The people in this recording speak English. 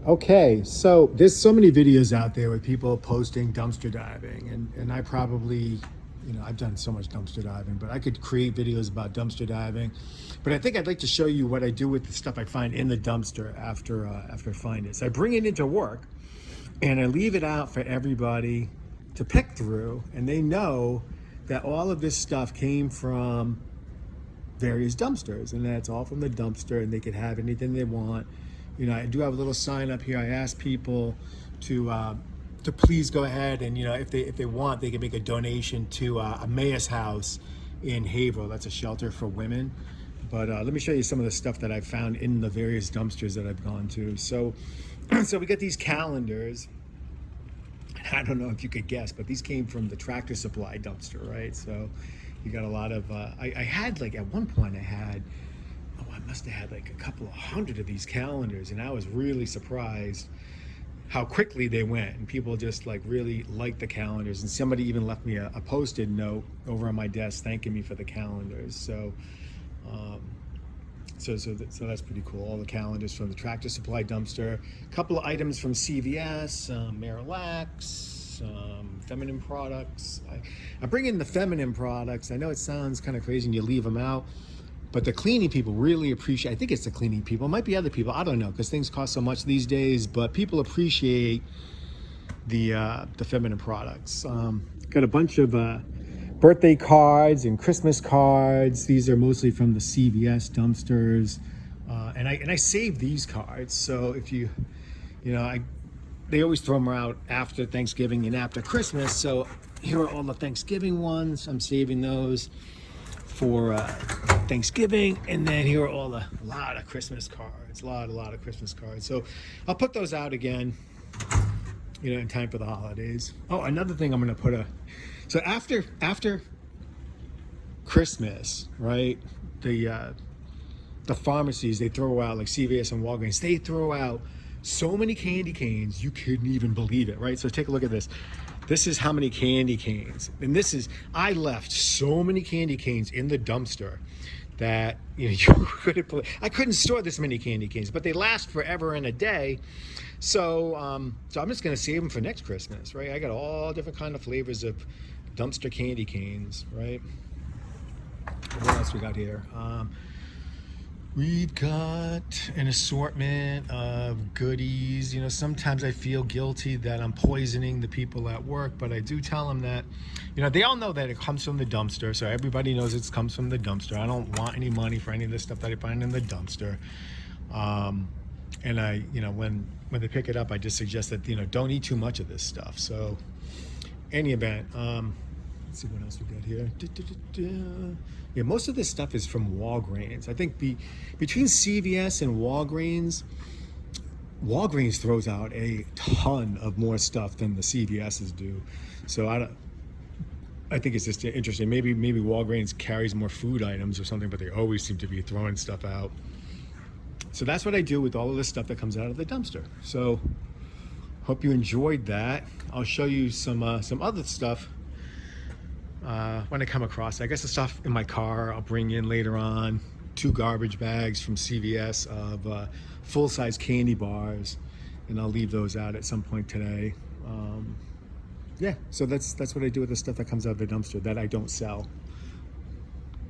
Okay, so there's so many videos out there with people posting dumpster diving, and I probably, I've done so much dumpster diving, but I could create videos about dumpster diving. But I think I'd like to show you what I do with the stuff I find in the dumpster after I find it. So I bring it into work, and I leave it out for everybody to pick through, and they know that all of this stuff came from various dumpsters, and that's all from the dumpster, and they can have anything they want. I do have a little sign up here. I ask people to please go ahead and if they want, they can make a donation to Emmaus House in Haverhill. That's a shelter for women. But let me show you some of the stuff that I've found in the various dumpsters that I've gone to. So we got these calendars. I don't know if you could guess, but these came from the Tractor Supply dumpster, right? So you got a lot of, I had like at one point I must have had like a couple of hundred of these calendars, and I was really surprised how quickly they went, and people just like really liked the calendars, and somebody even left me a post-it note over on my desk thanking me for the calendars. So that's pretty cool. All the calendars from the Tractor Supply dumpster, a couple of items from CVS, Marilax, feminine products. I bring in the feminine products. I know it sounds kind of crazy and you leave them out, but the cleaning people really appreciate, I think it's the cleaning people, it might be other people, I don't know, because things cost so much these days, but people appreciate the feminine products. Got a bunch of birthday cards and Christmas cards. These are mostly from the CVS dumpsters. And I save these cards. So if they always throw them out after Thanksgiving and after Christmas. So here are all the Thanksgiving ones. I'm saving those for Thanksgiving, and then here are a lot of Christmas cards, a lot of Christmas cards. So I'll put those out again, in time for the holidays. Oh, another thing I'm going to put so after Christmas, right? The pharmacies, they throw out, like CVS and Walgreens, they throw out so many candy canes you couldn't even believe it, right? So take a look at this. This is how many candy canes, and I left so many candy canes in the dumpster that you couldn't believe. I couldn't store this many candy canes, but they last forever and a day. So I'm just gonna save them for next Christmas, right? I got all different kind of flavors of dumpster candy canes, right? What else we got here? We've got an assortment of goodies. Sometimes I feel guilty that I'm poisoning the people at work, but I do tell them that, they all know that it comes from the dumpster. So everybody knows it comes from the dumpster. I don't want any money for any of the stuff that I find in the dumpster. And I, when they pick it up, I just suggest that, don't eat too much of this stuff. So any event, let's see what else we got here. Yeah, most of this stuff is from Walgreens. I think between CVS and Walgreens throws out a ton of more stuff than the CVS's do. So I think it's just interesting. Maybe Walgreens carries more food items or something, but they always seem to be throwing stuff out. So that's what I do with all of this stuff that comes out of the dumpster. So hope you enjoyed that. I'll show you some other stuff when I come across it. I guess the stuff in my car I'll bring in later on. 2 garbage bags from CVS of full-size candy bars, and I'll leave those out at some point today. Yeah, so that's what I do with the stuff that comes out of the dumpster that I don't sell.